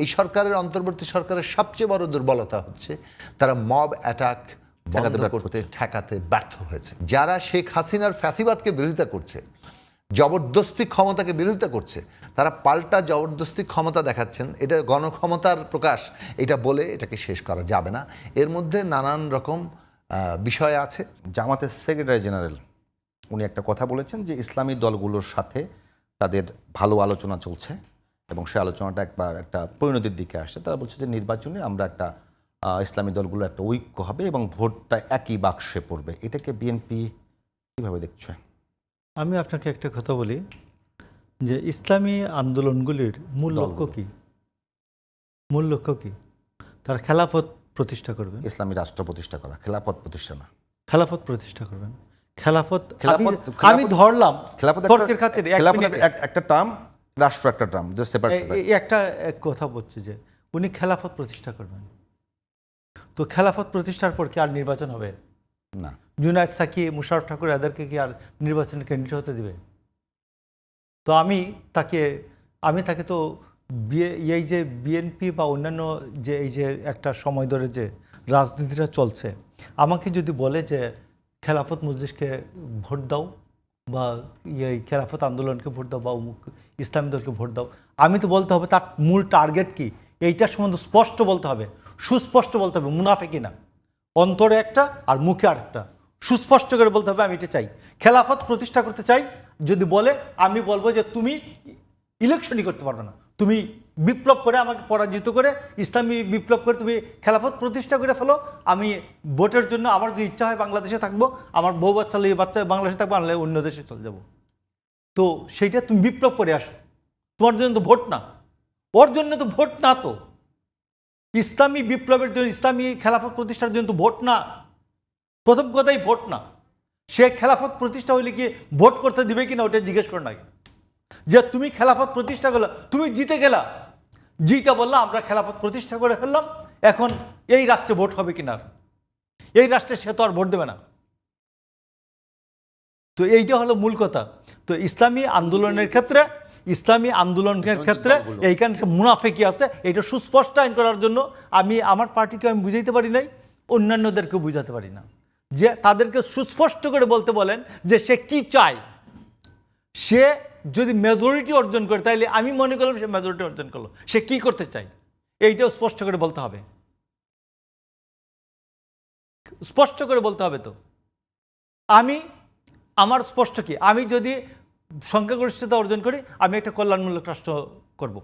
এই সরকারের অন্তর্বর্তী সরকারের সবচেয়ে বড় দুর্বলতা হচ্ছে তারা মব অ্যাটাক ঠেকাতে ব্যর্থ হয়েছে। যারা শেখ হাসিনার ফ্যাসিবাদকে বিরোধিতা করছে, জবরদস্তি ক্ষমতাকে বিরোধিতা করছে, তারা পাল্টা জবরদস্তি ক্ষমতা দেখাচ্ছেন। এটা গণক্ষমতার প্রকাশ, এটা বলে এটাকে শেষ করা যাবে না। এর মধ্যে নানান রকম বিষয় আছে। জামাতের সেক্রেটারি জেনারেল উনি একটা কথা বলেছেন যে ইসলামী দলগুলোর সাথে তাদের ভালো আলোচনা চলছে এবং সেই আলোচনাটা একটা পরিণতির দিকে আসছে। তারা বলছে যে নির্বাচনে আমরা একটা ইসলামী দলগুলো একটা ঐক্য হবে এবং ভোটটা একই বাক্সে পড়বে। এটাকে বিএনপি কীভাবে দেখছে? আমি আপনাকে একটা কথা বলি যে ইসলামী আন্দোলনগুলির মূল লক্ষ্য কী? মূল লক্ষ্য কী? তারা খেলাফত প্রতিষ্ঠা করবে, ইসলামী রাষ্ট্র প্রতিষ্ঠা করা, খেলাফত প্রতিষ্ঠা না। খেলাফত প্রতিষ্ঠা করবেন। খেলাফত আমি ধরলাম তর্কের খাতিরে একটা টার্ম, রাষ্ট্র একটা টার্ম, একটা কথা বলছে যে উনি খেলাফত প্রতিষ্ঠা করবেন। তো খেলাফত প্রতিষ্ঠার পর কি আর নির্বাচন হবে না? জুনায়েদ সাকি, মুশাররফ ঠাকুর এদেরকে কি আর নির্বাচনে ক্যান্ডিডেট হতে দিবে? তো আমি তাকে তো এই যে বিএনপি বা অন্যান্য যে এই যে একটা সময় ধরে যে রাজনীতিটা চলছে, আমাকে যদি বলে যে খেলাফত মজলিসকে ভোট দাও বা খেলাফত আন্দোলনকে ভোট দাও বা ইসলামী দলকে ভোট দাও, আমি তো বলতে হবে তার মূল টার্গেট কি, এইটার সম্বন্ধে স্পষ্ট বলতে হবে, সুস্পষ্ট বলতে হবে, মুনাফেকি না, অন্তরে একটা আর মুখে আরেকটা, সুস্পষ্ট করে বলতে হবে আমি এটা চাই, খেলাফত প্রতিষ্ঠা করতে চাই। যদি বলে আমি বলবো যে তুমি ইলেকশনই করতে পারবে না, তুমি বিপ্লব করে আমাকে পরাজিত করে ইসলামী বিপ্লব করে তুমি খেলাফত প্রতিষ্ঠা করে ফেলো, আমি ভোটের জন্য আমার যদি ইচ্ছা হয় বাংলাদেশে থাকবো, আমার বউ বাচ্চা বাংলাদেশে থাকবো, আনলে অন্য দেশে চলে যাব। তো সেইটা তুমি বিপ্লব করে আসো, তোমার জন্য তো ভোট না, ওর জন্য তো ভোট না। তো ইসলামী বিপ্লবের জন্য, ইসলামী খেলাফত প্রতিষ্ঠার জন্য তো ভোট না, প্রথম কথাই ভোট না। সে খেলাফত প্রতিষ্ঠা হইলে কি ভোট করতে দিবে কিনা ওটা জিজ্ঞেস করেন আগে, যে তুমি খেলাফত প্রতিষ্ঠা করলা, তুমি জিতে গেলা, জিতে বললা আমরা খেলাফত প্রতিষ্ঠা করে ফেললাম, এখন এই রাষ্ট্রে ভোট হবে কিনা, এই রাষ্ট্রে সে তো আর ভোট দেবে না। তো এইটা হলো মূল কথা। তো ইসলামী আন্দোলনের ক্ষেত্রে এইখানে মুনাফেকি আছে, এটা সুস্পষ্ট আইন করার জন্য আমি আমার পার্টিকে আমি বুঝাইতে পারি নাই, অন্যান্যদেরকেও বুঝাতে পারি না, যে তাদেরকে সুস্পষ্ট করে বলতে বলেন যে সে কি চায়। সে যদি মেজরিটি অর্জন করে তাইলে আমি মনে করলাম সে মেজরিটি অর্জন করলো, সে কি করতে চায় এইটাও স্পষ্ট করে বলতে হবে, স্পষ্ট করে বলতে হবে। তো আমার স্পষ্ট কি, আমি যদি সংখ্যাগরিষ্ঠতা অর্জন করি আমি একটা কল্যাণমূলক রাষ্ট্র করব,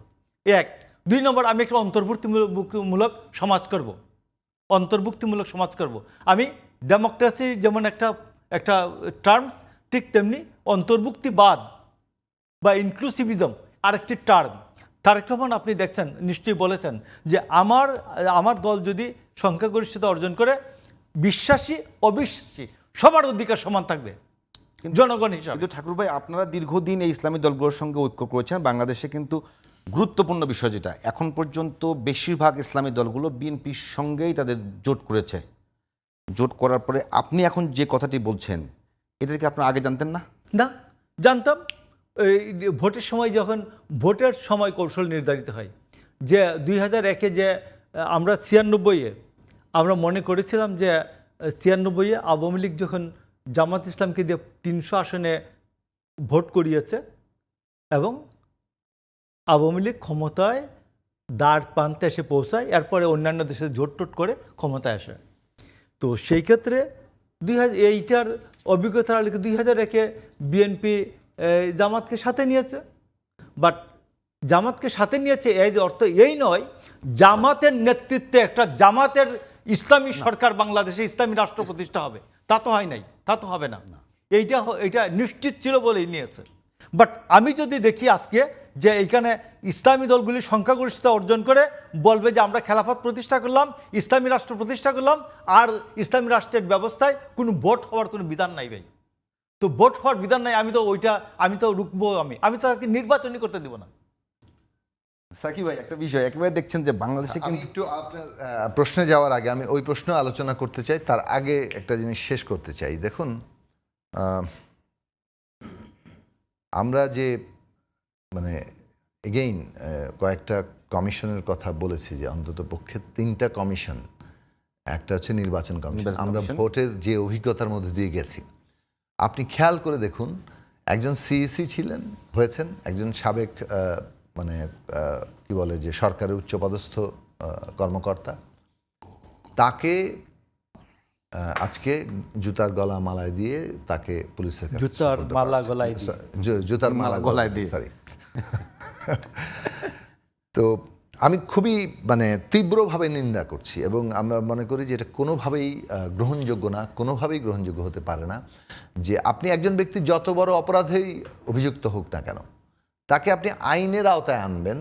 এক। 2 নম্বর, আমি একটা অন্তর্ভুক্তিমূলক সমাজ করব, অন্তর্ভুক্তিমূলক সমাজ করব। আমি ডেমোক্রেসি যেমন একটা টার্মস, ঠিক তেমনি অন্তর্ভুক্তিবাদ বা ইনক্লুসিভিজম আরেকটি টার্ম। তারেক রহমান আপনি দেখছেন, নিশ্চয়ই বলেছেন যে আমার দল যদি সংখ্যাগরিষ্ঠতা অর্জন করে, বিশ্বাসী অবিশ্বাসী সবার অধিকার সমান থাকবে জনগণ হিসাবে। কিন্তু ঠাকুর ভাই, আপনারা দীর্ঘদিন এই ইসলামী দলগুলোর সঙ্গে ঐক্য করেছেন। বাংলাদেশে কিন্তু গুরুত্বপূর্ণ বিষয় যেটা, এখন পর্যন্ত বেশিরভাগ ইসলামী দলগুলো বিএনপির সঙ্গেই তাদের জোট করেছে। জোট করার পরে আপনি এখন যে কথাটি বলছেন, এদেরকে আপনারা আগে জানতেন না? না, জানতাম। ভোটের সময় যখন ভোটের সময় কৌশল নির্ধারিত হয়, যে 2001-এ যে আমরা 96-এ আমরা মনে করেছিলাম যে 96-এ আওয়ামী লীগ যখন জামাত ইসলামকে দিয়ে 300 আসনে ভোট করিয়েছে এবং আওয়ামী লীগ ক্ষমতায় দ্বার প্রান্তে এসে পৌঁছায়, এরপরে অন্যান্য দেশে জোট করে ক্ষমতায় আসে। তো সেই ক্ষেত্রে এইটার অভিজ্ঞতা 2001-এ বিএনপি জামাতকে সাথে নিয়েছে। বাট জামাতকে সাথে নিয়েছে এর অর্থ এই নয় জামাতের নেতৃত্বে একটা জামাতের ইসলামী সরকার বাংলাদেশে ইসলামী রাষ্ট্র প্রতিষ্ঠা হবে, তা তো হয় নাই, তা তো হবে না। এইটা নিশ্চিত ছিল বলেই নিয়েছে। বাট আমি যদি দেখি আজকে যে এইখানে ইসলামী দলগুলি সংখ্যাগরিষ্ঠতা অর্জন করে বলবে যে আমরা খেলাফত প্রতিষ্ঠা করলাম, ইসলামী রাষ্ট্র প্রতিষ্ঠা করলাম, আর ইসলামী রাষ্ট্রের ব্যবস্থায় কোনো ভোট হওয়ার কোনো বিধান নাই ভাই। তো ভোট হওয়ার বিধান নাই, আমি তো রুখবো, আমি তো তাকে নির্বাচনই করতে দেব না। সাকিব ভাই, একটা বিষয় একেবারে দেখছেন যে বাংলাদেশে কিন্তু একটু আপনার প্রশ্নে যাওয়ার আগে আমি ওই প্রশ্ন আলোচনা করতে চাই, তার আগে একটা জিনিস শেষ করতে চাই। দেখুন, আমরা যে এগেইন কয়েকটা কমিশনের কথা বলেছি যে অন্তত পক্ষে 3টা কমিশন, একটা হচ্ছে নির্বাচন কমিশন। নির্বাচন আমরা কমিশন। ভোটের যে অভিজ্ঞতার মধ্যে দিয়ে গেছি, আপনি খেয়াল করে দেখুন, একজন সিইসি হয়েছেন, একজন সাবেক কি বলে যে সরকারের উচ্চপদস্থ কর্মকর্তা, তাকে আজকে জুতার গলা মালায় দিয়ে তাকে পুলিশের কাছে জুতার সুপর্দ মালা করা হচ্ছে। গলায় দিয়ে। জুতার মালা গলায় দিয়ে। সরি। তো আমি খুবই তীব্রভাবে নিন্দা করছি এবং আমরা মনে করি যে এটা কোনোভাবেই গ্রহণযোগ্য না, কোনোভাবেই গ্রহণযোগ্য হতে পারে না যে আপনি একজন ব্যক্তি যত বড় অপরাধেই অভিযুক্ত হোক না কেন, তাকে আপনি আইনের আওতায় আনবেন,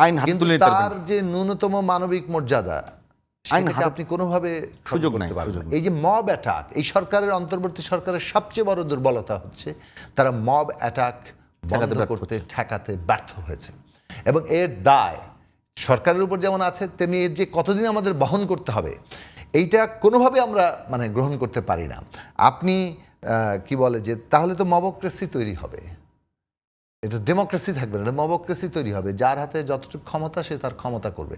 আইন হাতে কিন্তু তুলে নিতে তার পারবেন। যে ন্যূনতম মানবিক মর্যাদা আইন সেটাকে হাতে- আপনি কোনোভাবে সুযোগ খর্ব নাই, করতে পারবেন সুযোগ না। নাই। এই যে মব অ্যাটাক, এই সরকারের অন্তর্বর্তী সরকারের সবচেয়ে বড় দুর্বলতা হচ্ছে তারা মব অ্যাটাক বন্ধ করতে ঠেকাতে ব্যর্থ হয়েছে এবং এর দায় সরকারের উপর যেমন আছে, তেমনি এর যে কতদিন আমাদের বহন করতে হবে এইটা কোনোভাবে আমরা গ্রহণ করতে পারি না। আপনি কি বলে যে তাহলে তো মবক্রেসি তৈরি হবে, এটা ডেমোক্রেসি থাকবে না, এটা মবক্রেসি তৈরি হবে। যার হাতে যতটুকু ক্ষমতা সে তার ক্ষমতা করবে।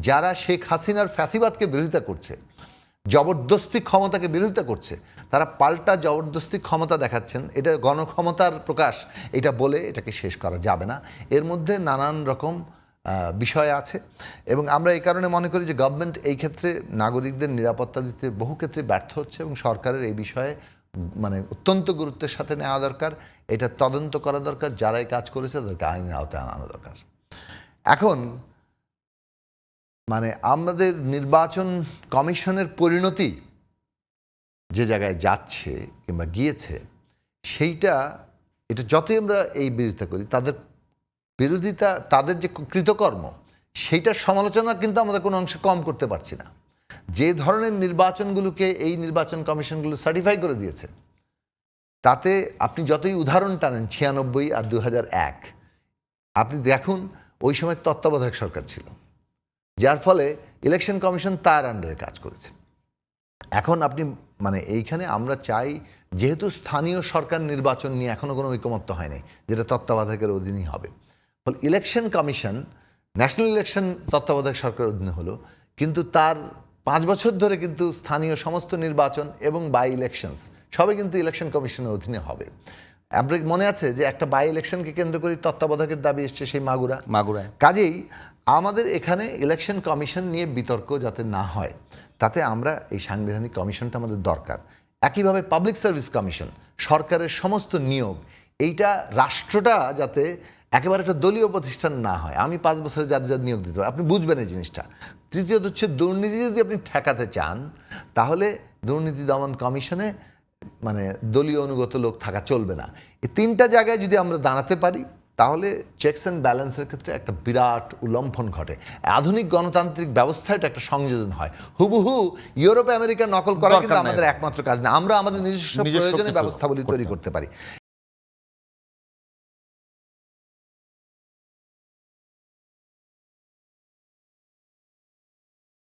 যারা শেখ হাসিনার ফ্যাসিবাদকে বিরোধিতা করছে, জবরদস্তি ক্ষমতাকে বিরোধিতা করছে, তারা পাল্টা জবরদস্তি ক্ষমতা দেখাচ্ছেন। এটা গণক্ষমতার প্রকাশ, এটা বলে এটাকে শেষ করা যাবে না। এর মধ্যে নানান রকম বিষয় আছে এবং আমরা এই কারণে মনে করি যে গভর্নমেন্ট এই ক্ষেত্রে নাগরিকদের নিরাপত্তা দিতে বহু ক্ষেত্রে ব্যর্থ হচ্ছে এবং সরকারের এই বিষয়ে অত্যন্ত গুরুত্বের সাথে নেওয়া দরকার। এটা তদন্ত করা দরকার, যারাই কাজ করেছে তাদেরকে আইনের আওতায় আনা দরকার। এখন আমাদের নির্বাচন কমিশনের পরিণতি যে জায়গায় যাচ্ছে কিংবা গিয়েছে, এটা যতই আমরা এই বিরোধিতা করি, তাদের যে কৃতকর্ম সেইটার সমালোচনা কিন্তু আমরা কোনো অংশে কম করতে পারছি না। যে ধরনের নির্বাচনগুলোকে এই নির্বাচন কমিশনগুলো সার্টিফাই করে দিয়েছে, তাতে আপনি যতই উদাহরণ টানেন 96 আর 2001, আপনি দেখুন ওই সময় তত্ত্বাবধায়ক সরকার ছিল, যার ফলে ইলেকশন কমিশন তার আন্ডারে কাজ করেছে। এখন আপনি এইখানে আমরা চাই, যেহেতু স্থানীয় সরকার নির্বাচন নিয়ে এখনো কোনো ঐকমত্য হয়নি, যেটা তত্ত্বাবধায়কের অধীনেই হবে, ফলে ইলেকশন কমিশন ন্যাশনাল ইলেকশন তত্ত্বাবধায়ক সরকারের অধীনে হলো, কিন্তু তার 5 বছর ধরে কিন্তু স্থানীয় সমস্ত নির্বাচন এবং বাই ইলেকশনস সবই কিন্তু ইলেকশন কমিশনের অধীনে হবে। আপনার মনে আছে যে একটা বাই ইলেকশনকে কেন্দ্র করে তত্ত্বাবধায়কের দাবি এসছে সেই মাগুরায়। কাজেই আমাদের এখানে ইলেকশন কমিশন নিয়ে বিতর্ক যাতে না হয়, তাতে আমরা এই সাংবিধানিক কমিশনটা আমাদের দরকার। একইভাবে পাবলিক সার্ভিস কমিশন, সরকারের সমস্ত নিয়োগ, এইটা রাষ্ট্রটা যাতে একেবারে একটা দলীয় প্রতিষ্ঠান না হয়। আমি 5 বছরে যাদের নিয়োগ দিতে পারি, আপনি বুঝবেন এই জিনিসটা। তৃতীয়ত হচ্ছে দুর্নীতি যদি আপনি ঠেকাতে চান, তাহলে দুর্নীতি দমন কমিশনে দলীয় অনুগত লোক থাকা চলবে না। এই 3টা জায়গায় যদি আমরা দাঁড়াতে পারি, তাহলে চেকস অ্যান্ড ব্যালেন্সের ক্ষেত্রে একটা বিরাট উল্লম্ফন ঘটে। আধুনিক গণতান্ত্রিক ব্যবস্থায় এটা একটা সংযোজন হয়। হুবহু ইউরোপ আমেরিকা নকল করা কিন্তু আমাদের একমাত্র কাজ না। আমরা আমাদের নিজস্ব প্রয়োজনে ব্যবস্থাবলী তৈরি করতে পারি।